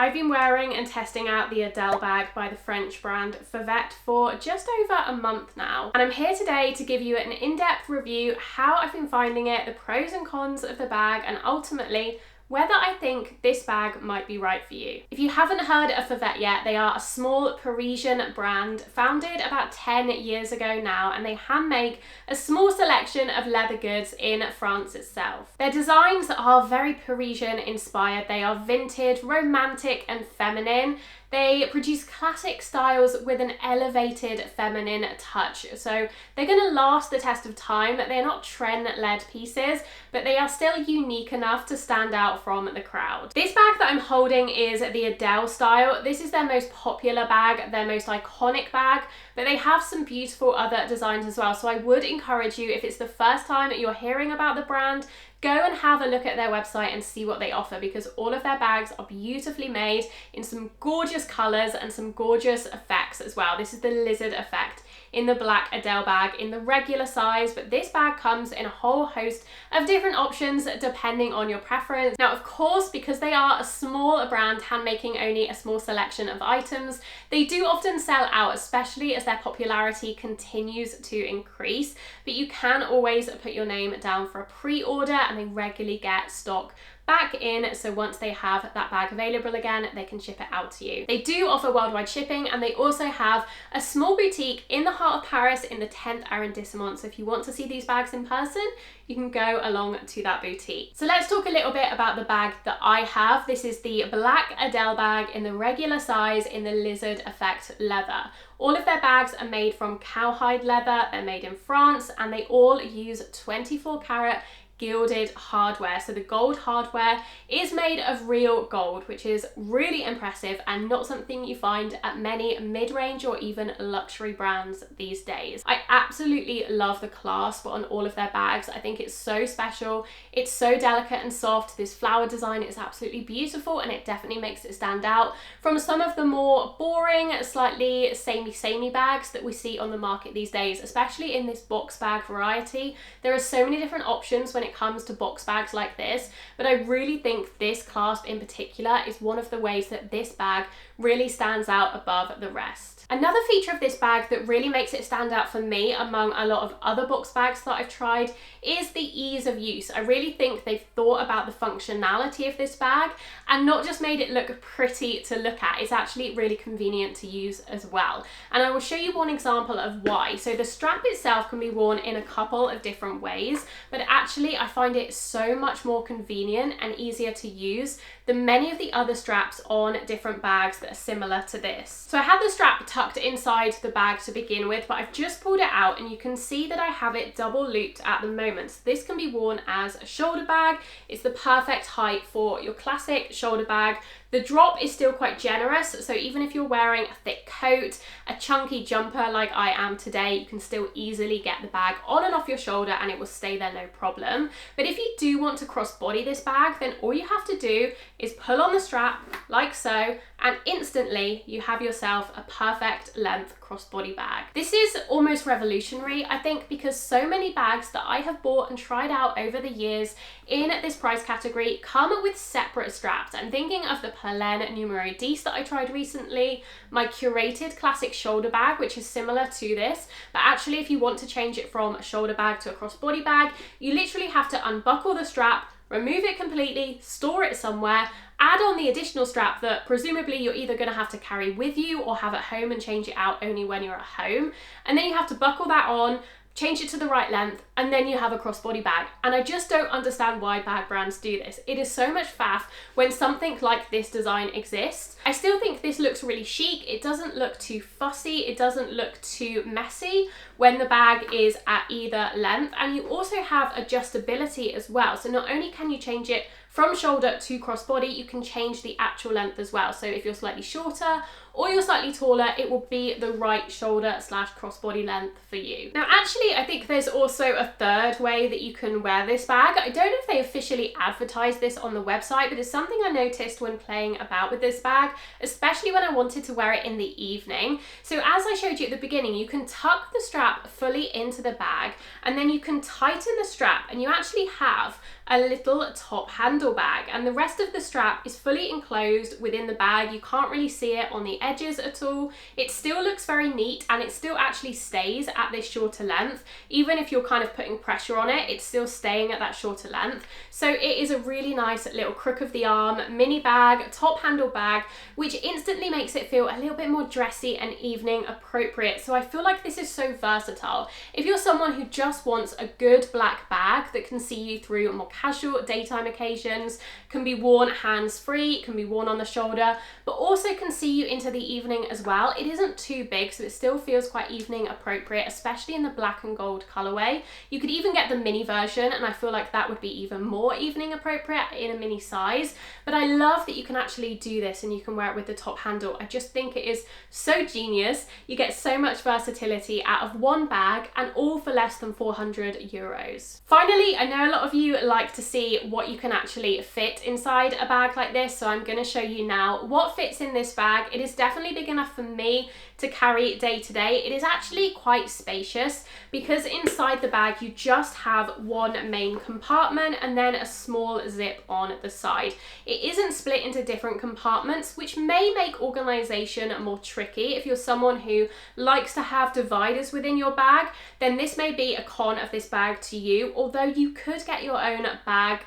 I've been wearing and testing out the Adèle bag by the French brand Fauvette for just over a month now. And I'm here today to give you an in-depth review, how I've been finding it, the pros and cons of the bag, and ultimately whether I think this bag might be right for you. If you haven't heard of Fauvette yet, they are a small Parisian brand founded about 10 years ago now, and they hand make a small selection of leather goods in France itself. Their designs are very Parisian inspired. They are vintage, romantic and feminine. They produce classic styles with an elevated feminine touch. So they're gonna last the test of time. They're not trend-led pieces, but they are still unique enough to stand out from the crowd. This bag that I'm holding is the Adèle style. This is their most popular bag, their most iconic bag, but they have some beautiful other designs as well. So I would encourage you, if it's the first time that you're hearing about the brand, go and have a look at their website and see what they offer, because all of their bags are beautifully made in some gorgeous colors and some gorgeous effects as well. This is the lizard effect in the black Adèle bag in the regular size, but this bag comes in a whole host of different options depending on your preference. Now, of course, because they are a small brand handmaking only a small selection of items, they do often sell out, especially as their popularity continues to increase, but you can always put your name down for a pre-order and they regularly get stock back in, so once they have that bag available again, they can ship it out to you. They do offer worldwide shipping, and they also have a small boutique in the heart of Paris in the 10th arrondissement. So if you want to see these bags in person, you can go along to that boutique. So let's talk a little bit about the bag that I have. This is the black Adèle bag in the regular size in the lizard effect leather. All of their bags are made from cowhide leather, they're made in France, and they all use 24 karat gilded hardware. So the gold hardware is made of real gold, which is really impressive and not something you find at many mid-range or even luxury brands these days. I absolutely love the clasp on all of their bags. I think it's so special. It's so delicate and soft. This flower design is absolutely beautiful, and it definitely makes it stand out from some of the more boring, slightly samey bags that we see on the market these days, especially in this box bag variety. There are so many different options when it comes to box bags like this, but I really think this clasp in particular is one of the ways that this bag really stands out above the rest. Another feature of this bag that really makes it stand out for me among a lot of other box bags that I've tried is the ease of use. I really think they've thought about the functionality of this bag and not just made it look pretty to look at. It's actually really convenient to use as well. And I will show you one example of why. So the strap itself can be worn in a couple of different ways, but actually I find it so much more convenient and easier to use than many of the other straps on different bags that are similar to this. So I had the strap tucked inside the bag to begin with, but I've just pulled it out and you can see that I have it double looped at the moment. So this can be worn as a shoulder bag. It's the perfect height for your classic shoulder bag. The drop is still quite generous, so even if you're wearing a thick coat, a chunky jumper like I am today, you can still easily get the bag on and off your shoulder and it will stay there no problem. But if you do want to crossbody this bag, then all you have to do is pull on the strap like so, and instantly you have yourself a perfect length crossbody bag. This is almost revolutionary, I think, because so many bags that I have bought and tried out over the years in this price category come with separate straps. I'm thinking of the Perlen numero 10 that I tried recently, my curated classic shoulder bag, which is similar to this, but actually if you want to change it from a shoulder bag to a crossbody bag, you literally have to unbuckle the strap, remove it completely, store it somewhere, add on the additional strap that presumably you're either going to have to carry with you or have at home and change it out only when you're at home, and then you have to buckle that on, change it to the right length, and then you have a crossbody bag. And I just don't understand why bag brands do this. It is so much faff when something like this design exists. I still think this looks really chic. It doesn't look too fussy. It doesn't look too messy when the bag is at either length. And you also have adjustability as well. So not only can you change it from shoulder to crossbody, you can change the actual length as well. So if you're slightly shorter or you're slightly taller, it will be the right shoulder slash crossbody length for you. Now, actually, I think there's also a third way that you can wear this bag. I don't know if they officially advertise this on the website, but it's something I noticed when playing about with this bag, especially when I wanted to wear it in the evening. So as I showed you at the beginning, you can tuck the strap fully into the bag, and then you can tighten the strap, and you actually have a little top handle bag, and the rest of the strap is fully enclosed within the bag. You can't really see it on the edges at all. It still looks very neat, and it still actually stays at this shorter length. Even if you're kind of putting pressure on it, it's still staying at that shorter length. So it is a really nice little crook of the arm mini bag, top handle bag, which instantly makes it feel a little bit more dressy and evening appropriate. So I feel like this is so versatile. If you're someone who just wants a good black bag that can see you through more casual daytime occasions, can be worn hands-free, can be worn on the shoulder, but also can see you into the evening as well. It isn't too big, so it still feels quite evening appropriate, especially in the black and gold colorway. You could even get the mini version, and I feel like that would be even more evening appropriate in a mini size. But I love that you can actually do this and you can wear it with the top handle. I just think it is so genius. You get so much versatility out of one bag, and all for less than 400 euros. Finally, I know a lot of you like to see what you can actually fit inside a bag like this, so I'm going to show you now what fits in this bag. It is definitely big enough for me to carry day to day. It is actually quite spacious because inside the bag you just have one main compartment and then a small zip on the side. It isn't split into different compartments, which may make organization more tricky. If you're someone who likes to have dividers within your bag, then this may be a con of this bag to you, although you could get your own bag,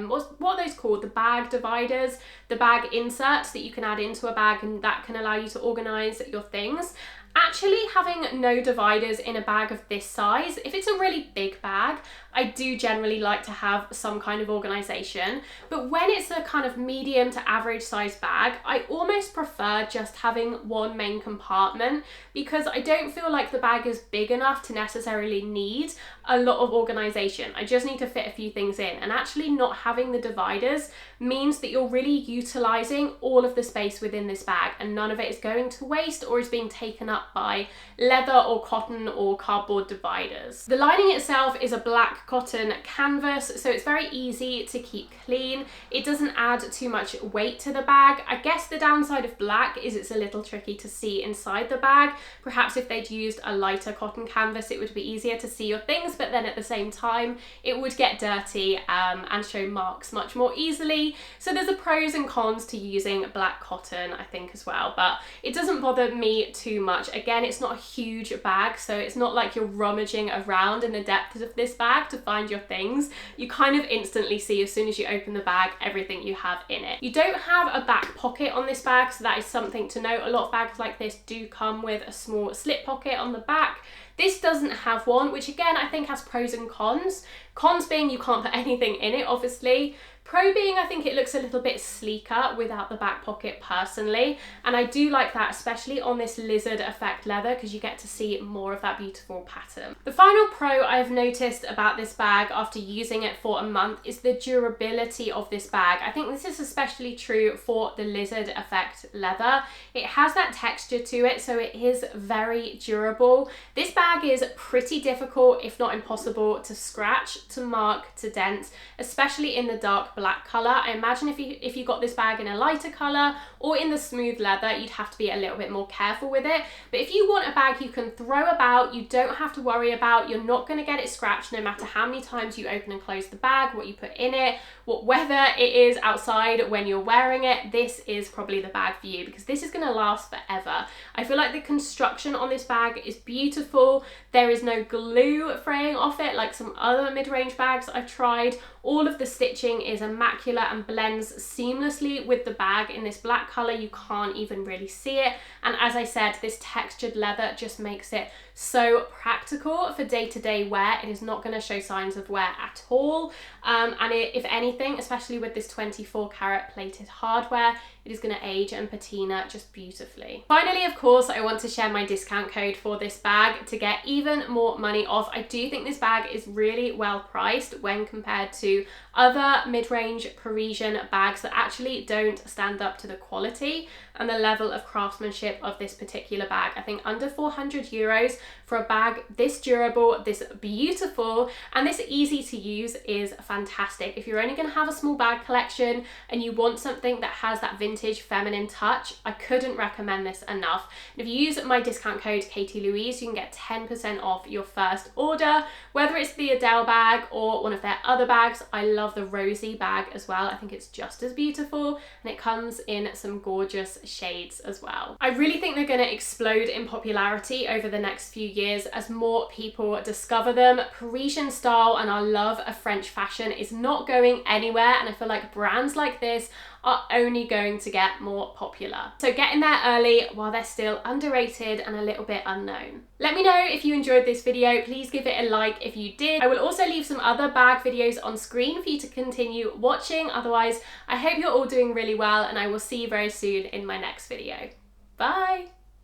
what are those called? The bag dividers, the bag inserts that you can add into a bag, and that can allow you to organize your things. Actually, having no dividers in a bag of this size, if it's a really big bag, I do generally like to have some kind of organization. But when it's a kind of medium to average size bag, I almost prefer just having one main compartment, because I don't feel like the bag is big enough to necessarily need a lot of organization. I just need to fit a few things in, and actually not having the dividers means that you're really utilizing all of the space within this bag, and none of it is going to waste or is being taken up by leather or cotton or cardboard dividers. The lining itself is a black cotton canvas, so it's very easy to keep clean. It doesn't add too much weight to the bag. I guess the downside of black is it's a little tricky to see inside the bag. Perhaps if they'd used a lighter cotton canvas, it would be easier to see your things, but then at the same time it would get dirty and show marks much more easily. So there's a pros and cons to using black cotton, I think, as well, but it doesn't bother me too much. Again, it's not a huge bag, so it's not like you're rummaging around in the depths of this bag to find your things. You kind of instantly see, as soon as you open the bag, everything you have in it. You don't have a back pocket on this bag, so that is something to note. A lot of bags like this do come with a small slip pocket on the back. This doesn't have one, which again I think has pros and cons. Cons being you can't put anything in it, obviously. Pro being I think it looks a little bit sleeker without the back pocket personally, and I do like that, especially on this lizard effect leather, because you get to see more of that beautiful pattern. The final pro I've noticed about this bag after using it for a month is the durability of this bag. I think this is especially true for the lizard effect leather. It has that texture to it, so it is very durable. This bag is pretty difficult, if not impossible, to scratch, to mark, to dent, especially in the dark black color. I imagine if you got this bag in a lighter color or in the smooth leather, you'd have to be a little bit more careful with it. But if you want a bag you can throw about, you don't have to worry about, you're not going to get it scratched no matter how many times you open and close the bag, what you put in it, what weather it is outside when you're wearing it, this is probably the bag for you, because this is going to last forever. I feel like the construction on this bag is beautiful. There is no glue fraying off it like some other mid-range bags I've tried. All of the stitching is immaculate and blends seamlessly with the bag. In this black color, you can't even really see it. And as I said, this textured leather just makes it so practical for day-to-day wear. It is not going to show signs of wear at all. If anything, especially with this 24 karat plated hardware, it is going to age and patina just beautifully. Finally, of course, I want to share my discount code for this bag to get even more money off. I do think this bag is really well priced when compared to other mid-range Parisian bags that actually don't stand up to the quality and the level of craftsmanship of this particular bag. I think under 400 euros for a bag this durable, this beautiful, and this easy to use is fantastic. If you're only going to have a small bag collection and you want something that has that vintage feminine touch, I couldn't recommend this enough. And if you use my discount code Katie Louise, you can get 10% off your first order, whether it's the Adèle bag or one of their other bags. I love the rosy bag as well. I think it's just as beautiful, and it comes in some gorgeous shades as well. I really think they're going to explode in popularity over the next few years as more people discover them. Parisian style and our love of French fashion is not going anywhere, and I feel like brands like this are only going to get more popular. So get in there early while they're still underrated and a little bit unknown. Let me know if you enjoyed this video. Please give it a like if you did. I will also leave some other bag videos on screen for you to continue watching. Otherwise, I hope you're all doing really well, and I will see you very soon in my next video. Bye!